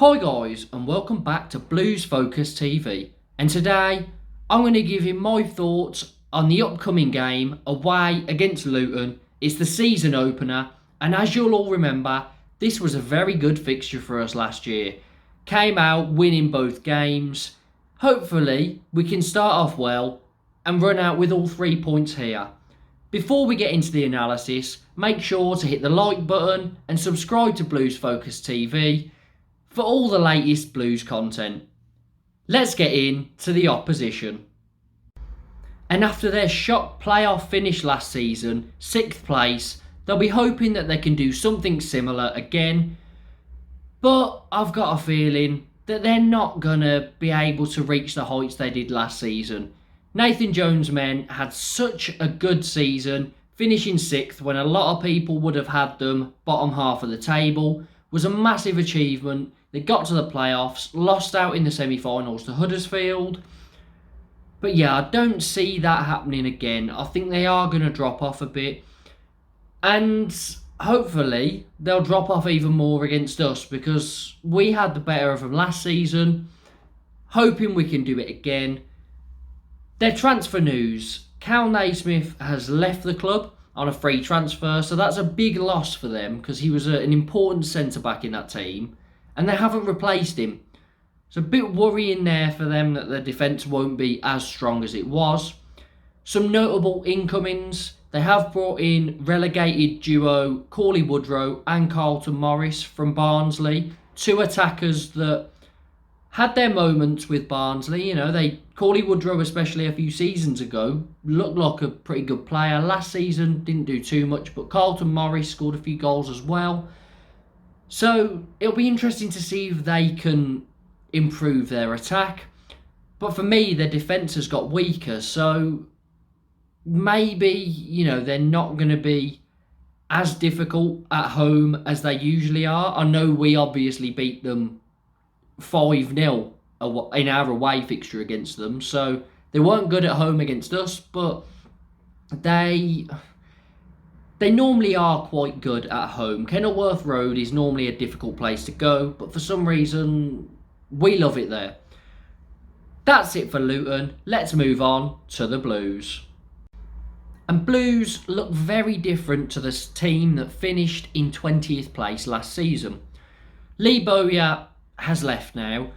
Hi guys, and welcome back to Blues Focus TV, and today I'm going to give you my thoughts on the upcoming game away against Luton. It's the season opener, and as you'll all remember, this was a very good fixture for us last year. Came out winning both games. Hopefully we can start off well and run out with all 3 points here. Before we get into the analysis, make sure to hit the like button and subscribe to Blues Focus TV for all the latest Blues content. Let's get into the opposition. And after their shock playoff finish last season, 6th place, they'll be hoping that they can do something similar again. But I've got a feeling that they're not going to be able to reach the heights they did last season. Nathan Jones' men had such a good season, finishing 6th when a lot of people would have had them bottom half of the table. Was a massive achievement. They got to the playoffs, lost out in the semi-finals to Huddersfield. But yeah, I don't see that happening again. I think they are going to drop off a bit. And hopefully they'll drop off even more against us because we had the better of them last season. Hoping we can do it again. Their transfer news. Cal Naismith has left the club on a free transfer, so that's a big loss for them because he was an important centre-back in that team. And they haven't replaced him. It's a bit worrying there for them that their defence won't be as strong as it was. Some notable incomings. They have brought in relegated duo Cauley Woodrow and Carlton Morris from Barnsley. Two attackers that had their moments with Barnsley. You know, Cauley Woodrow, especially a few seasons ago, looked like a pretty good player. Last season, didn't do too much, but Carlton Morris scored a few goals as well. So it'll be interesting to see if they can improve their attack. But for me, their defence has got weaker. So maybe, they're not going to be as difficult at home as they usually are. I know we obviously beat them 5-0 in our away fixture against them. So they weren't good at home against us, but they normally are quite good at home. Kenilworth Road is normally a difficult place to go, but for some reason, we love it there. That's it for Luton. Let's move on to the Blues. And Blues look very different to this team that finished in 20th place last season. Lee Bowyer has left now.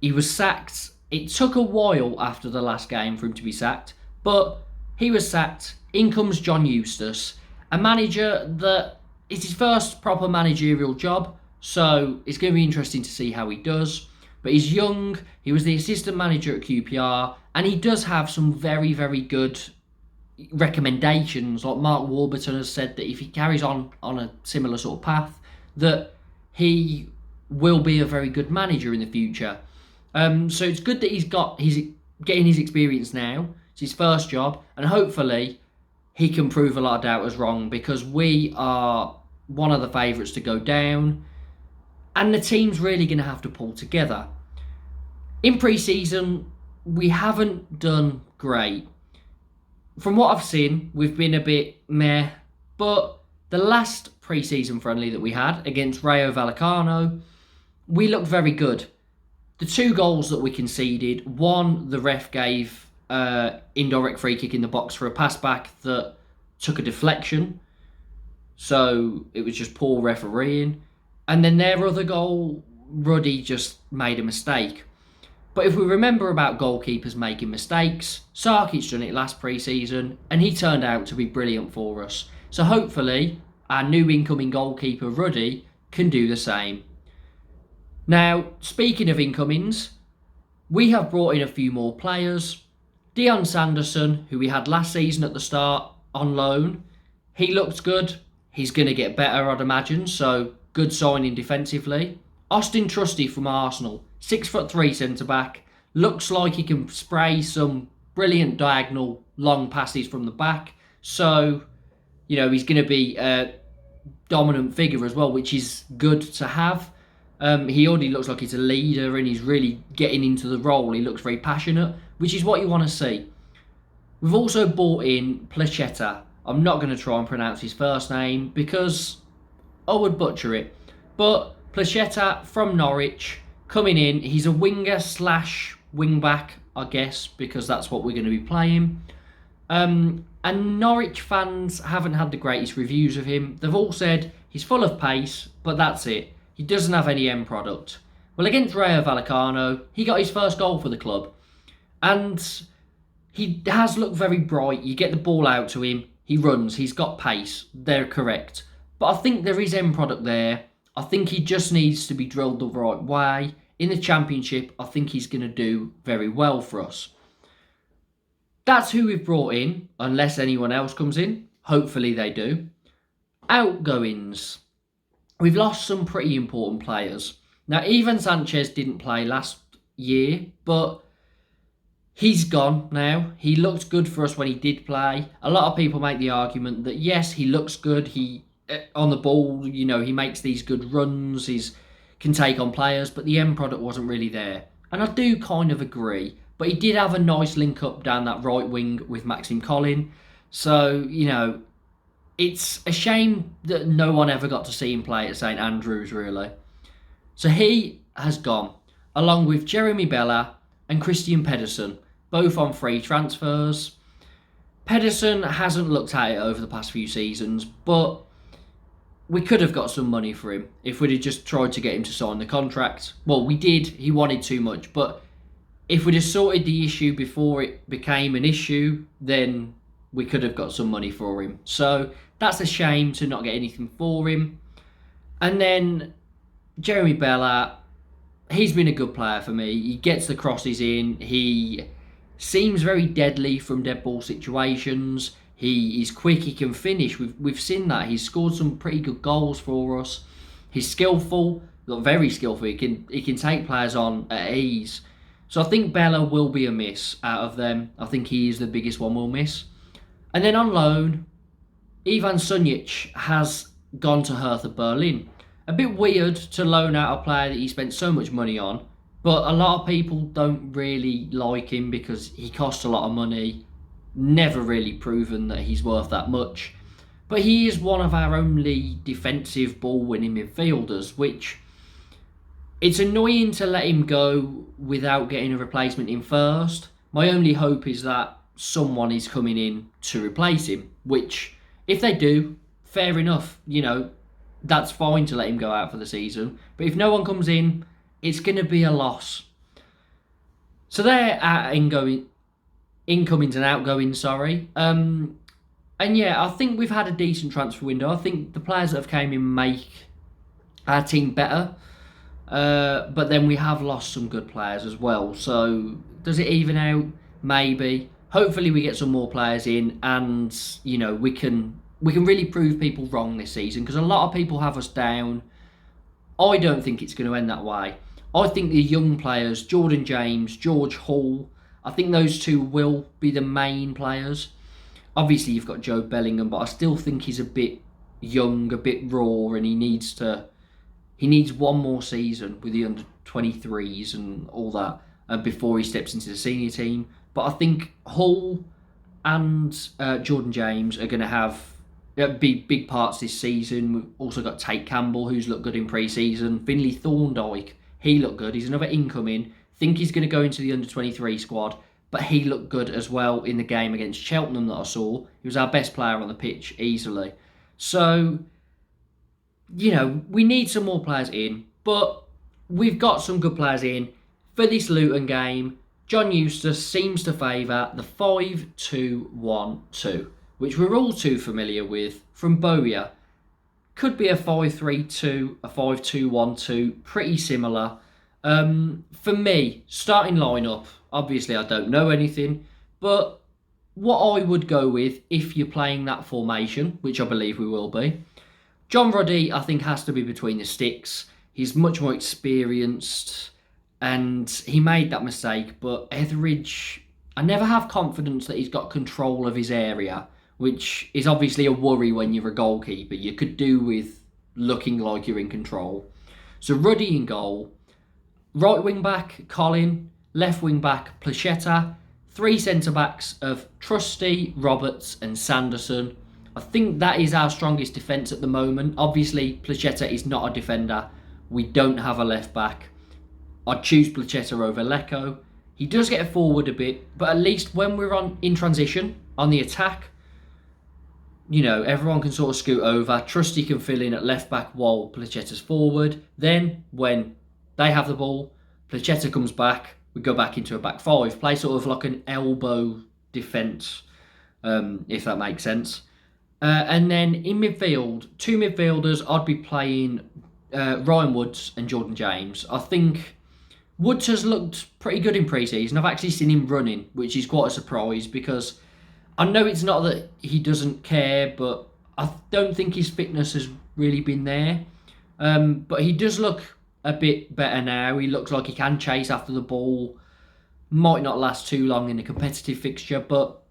He was sacked. It took a while after the last game for him to be sacked, but he was sacked. In comes John Eustace, a manager that is his first proper managerial job, so it's going to be interesting to see how he does. But he's young, he was the assistant manager at QPR, and he does have some very, very good recommendations. Like Mark Warburton has said that if he carries on a similar sort of path, that he will be a very good manager in the future. So it's good that he's getting his experience now. It's his first job, and hopefully he can prove a lot of doubters wrong because we are one of the favourites to go down and the team's really going to have to pull together. In pre-season, we haven't done great. From what I've seen, we've been a bit meh, but the last pre-season friendly that we had against Rayo Vallecano, we looked very good. The 2 goals that we conceded, one the ref gave indirect free kick in the box for a pass back that took a deflection, so it was just poor refereeing. And then their other goal, Ruddy just made a mistake. But if we remember about goalkeepers making mistakes, Sarkic done it last pre-season and he turned out to be brilliant for us. So hopefully our new incoming goalkeeper Ruddy can do the same. Now, speaking of incomings, we have brought in a few more players. Dion Sanderson, who we had last season at the start on loan, he looked good. He's going to get better, I'd imagine, so good signing defensively. Austin Trusty from Arsenal, 6'3" centre-back, looks like he can spray some brilliant diagonal long passes from the back. So, he's going to be a dominant figure as well, which is good to have. He already looks like he's a leader and he's really getting into the role. He looks very passionate, which is what you want to see. We've also brought in Placheta. I'm not going to try and pronounce his first name because I would butcher it. But Placheta from Norwich coming in. He's a winger slash wing back, I guess, because that's what we're going to be playing. And Norwich fans haven't had the greatest reviews of him. They've all said he's full of pace, but that's it. He doesn't have any end product. Well, against Rayo Vallecano, he got his first goal for the club. And he has looked very bright. You get the ball out to him. He runs. He's got pace. They're correct. But I think there is end product there. I think he just needs to be drilled the right way. In the Championship, I think he's going to do very well for us. That's who we've brought in, unless anyone else comes in. Hopefully they do. Outgoings. We've lost some pretty important players. Now, Ivan Sanchez didn't play last year, but he's gone now. He looked good for us when he did play. A lot of people make the argument that, yes, he looks good. He on the ball, he makes these good runs. He can take on players, but the end product wasn't really there. And I do kind of agree. But he did have a nice link up down that right wing with Maxime Collin. So, it's a shame that no one ever got to see him play at St Andrews, really. So he has gone, along with Jeremy Bella and Christian Pedersen, both on free transfers. Pedersen hasn't looked at it over the past few seasons, but we could have got some money for him if we'd have just tried to get him to sign the contract. Well, we did. He wanted too much, but if we'd have sorted the issue before it became an issue, then we could have got some money for him. So that's a shame to not get anything for him. And then Jeremy Bella, he's been a good player for me. He gets the crosses in. He seems very deadly from dead ball situations. He's quick. He can finish. We've seen that. He's scored some pretty good goals for us. He's skillful, very skillful. He can take players on at ease. So I think Bella will be a miss out of them. I think he is the biggest one we'll miss. And then on loan, Ivan Sunjic has gone to Hertha Berlin. A bit weird to loan out a player that he spent so much money on, but a lot of people don't really like him because he costs a lot of money. Never really proven that he's worth that much. But he is one of our only defensive ball-winning midfielders, which it's annoying to let him go without getting a replacement in first. My only hope is that someone is coming in to replace him, which, if they do, fair enough. That's fine to let him go out for the season. But if no one comes in, it's going to be a loss. So they're our incomings and outgoings, And yeah, I think we've had a decent transfer window. I think the players that have came in make our team better. But then we have lost some good players as well. So does it even out? Maybe. Hopefully we get some more players in and, we can really prove people wrong this season because a lot of people have us down. I don't think it's going to end that way. I think the young players, Jordan James, George Hall, I think those two will be the main players. Obviously you've got Joe Bellingham, but I still think he's a bit young, a bit raw, and he needs one more season with the under-23s and all that before he steps into the senior team. But I think Hull and Jordan James are going to have big parts this season. We've also got Tate Campbell, who's looked good in pre-season. Finlay Thorndike, he looked good. He's another incoming. Think he's going to go into the under-23 squad, but he looked good as well in the game against Cheltenham that I saw. He was our best player on the pitch easily. So, we need some more players in, but we've got some good players in. For this Luton game, John Eustace seems to favour the 5-2-1-2, which we're all too familiar with from Bowyer. Could be a 5-3-2, a 5-2-1-2, pretty similar. For me, starting lineup, obviously I don't know anything, but what I would go with if you're playing that formation, which I believe we will be, John Ruddy, I think, has to be between the sticks. He's much more experienced, and he made that mistake, but Etheridge, I never have confidence that he's got control of his area, which is obviously a worry when you're a goalkeeper. You could do with looking like you're in control. So Ruddy in goal, right wing back, Collin, left wing back, Placheta, three centre-backs of Trusty, Roberts and Sanderson. I think that is our strongest defence at the moment. Obviously, Placheta is not a defender, We don't have a left back. I'd choose Placheta over Lecco. He does get forward a bit, but at least when we're in transition, on the attack, everyone can sort of scoot over. Trusty can fill in at left back while Placheta's forward. Then, when they have the ball, Placheta comes back. We go back into a back five. Play sort of like an elbow defence, if that makes sense. And then in midfield, 2 midfielders, I'd be playing Ryan Woods and Jordan James. I think Woods has looked pretty good in pre-season. I've actually seen him running, which is quite a surprise because I know it's not that he doesn't care, but I don't think his fitness has really been there. But he does look a bit better now. He looks like he can chase after the ball. Might not last too long in a competitive fixture, but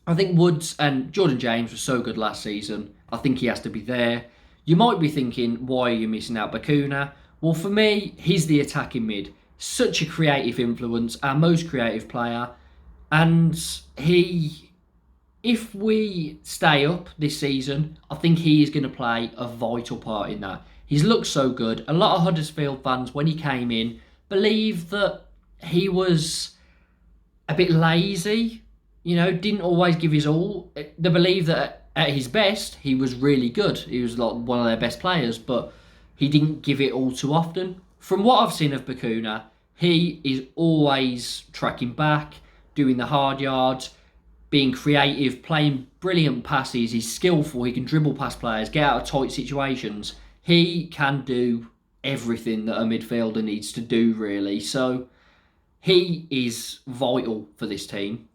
I think Woods and Jordan James were so good last season. I think he has to be there. You might be thinking, why are you missing out Bacuna? Well, for me, he's the attacking mid. Such a creative influence, our most creative player. And if we stay up this season, I think he is going to play a vital part in that. He's looked so good. A lot of Huddersfield fans, when he came in, believe that he was a bit lazy, didn't always give his all. They believe that at his best, he was really good. He was like one of their best players, but he didn't give it all too often. From what I've seen of Bacuna, he is always tracking back, doing the hard yards, being creative, playing brilliant passes. He's skillful. He can dribble past players, get out of tight situations. He can do everything that a midfielder needs to do, really. So he is vital for this team.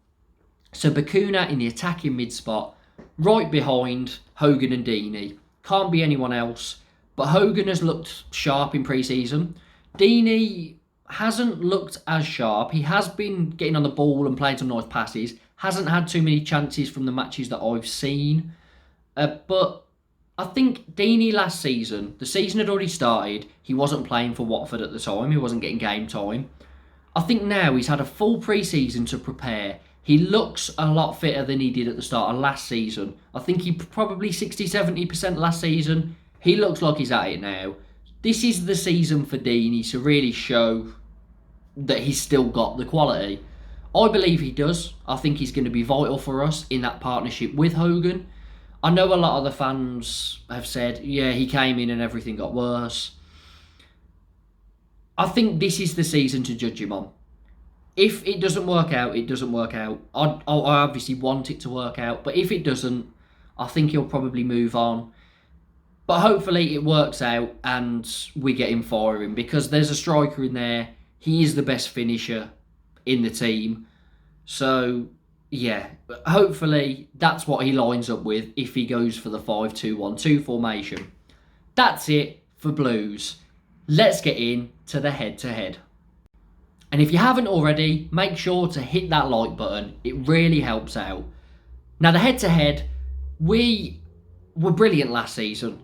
So Bacuna in the attacking mid spot, right behind Hogan and Deeney. Can't be anyone else. But Hogan has looked sharp in pre-season. Deeney hasn't looked as sharp. He has been getting on the ball and playing some nice passes. Hasn't had too many chances from the matches that I've seen. But I think Deeney last season, the season had already started. He wasn't playing for Watford at the time. He wasn't getting game time. I think now he's had a full pre-season to prepare. He looks a lot fitter than he did at the start of last season. I think he probably 60-70% last season. He looks like he's at it now. This is the season for Deeney to really show that he's still got the quality. I believe he does. I think he's going to be vital for us in that partnership with Hogan. I know a lot of the fans have said, yeah, he came in and everything got worse. I think this is the season to judge him on. If it doesn't work out, it doesn't work out. I obviously want it to work out, but if it doesn't, I think he'll probably move on. But hopefully it works out and we get him firing because there's a striker in there. He is the best finisher in the team. So, yeah, hopefully that's what he lines up with if he goes for the 5-2-1-2 formation. That's it for Blues. Let's get into the head-to-head. And if you haven't already, make sure to hit that like button. It really helps out. Now, the head-to-head, we were brilliant last season.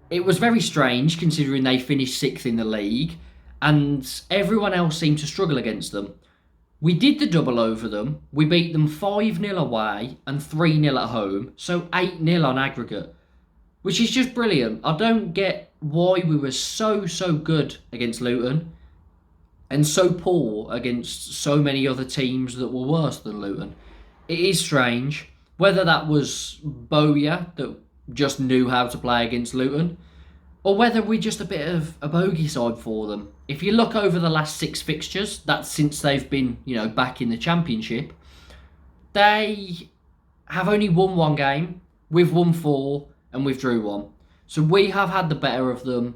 It was very strange considering they finished 6th in the league and everyone else seemed to struggle against them. We did the double over them. We beat them 5-0 away and 3-0 at home, so 8-0 on aggregate, which is just brilliant. I don't get why we were so good against Luton and so poor against so many other teams that were worse than Luton. It is strange. Whether that was Bowyer that just knew how to play against Luton, or whether we're just a bit of a bogey side for them. If you look over the last 6 fixtures, that's since they've been, back in the Championship, they have only won 1 game, we've won 4, and we've drew 1. So we have had the better of them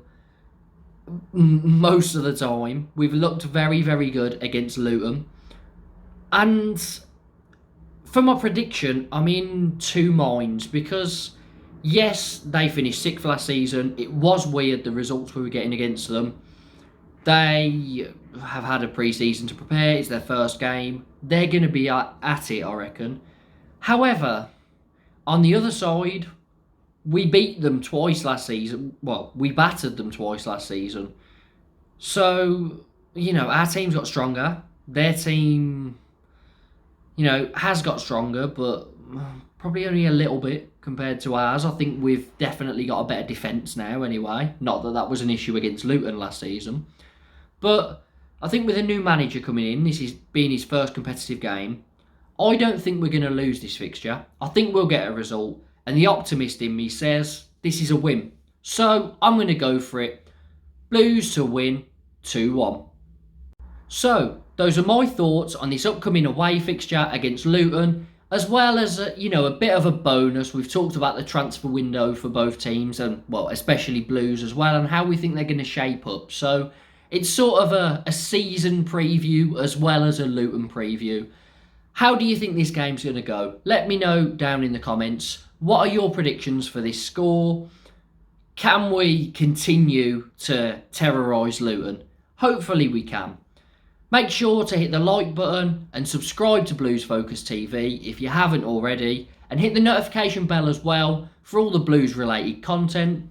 most of the time. We've looked very, very good against Luton. And for my prediction, I'm in 2 minds because, yes, they finished 6th last season. It was weird, the results we were getting against them. They have had a pre-season to prepare. It's their first game. They're going to be at it, I reckon. However, on the other side, we beat them twice last season. Well, we battered them twice last season. So, our team's got stronger. Their team, has got stronger, but probably only a little bit. compared to ours. I think we've definitely got a better defence now anyway. Not that that was an issue against Luton last season. But I think with a new manager coming in, this is being his first competitive game, I don't think we're going to lose this fixture. I think we'll get a result. And the optimist in me says this is a win. So I'm going to go for it. Blues to win 2-1. So those are my thoughts on this upcoming away fixture against Luton, as well as a bit of a bonus. We've talked about the transfer window for both teams, and well, especially Blues as well, and how we think they're going to shape up. So it's sort of a season preview as well as a Luton preview. How do you think this game's going to go? Let me know down in the comments. What are your predictions for this score? Can we continue to terrorise Luton? Hopefully we can. Make sure to hit the like button and subscribe to Blues Focus TV if you haven't already, and hit the notification bell as well for all the Blues related content.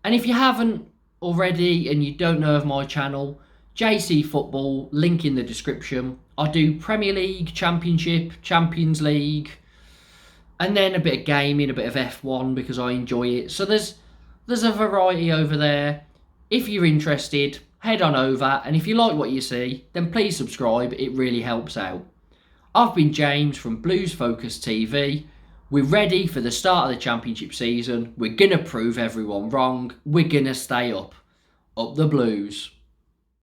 And if you haven't already and you don't know of my channel, JC Football, link in the description. I do Premier League, Championship, Champions League, and then a bit of gaming, a bit of F1 because I enjoy it. So there's a variety over there. If you're interested, head on over, and if you like what you see, then please subscribe. It really helps out. I've been James from Blues Focus TV. We're ready for the start of the Championship season. We're going to prove everyone wrong. We're going to stay up. Up the Blues.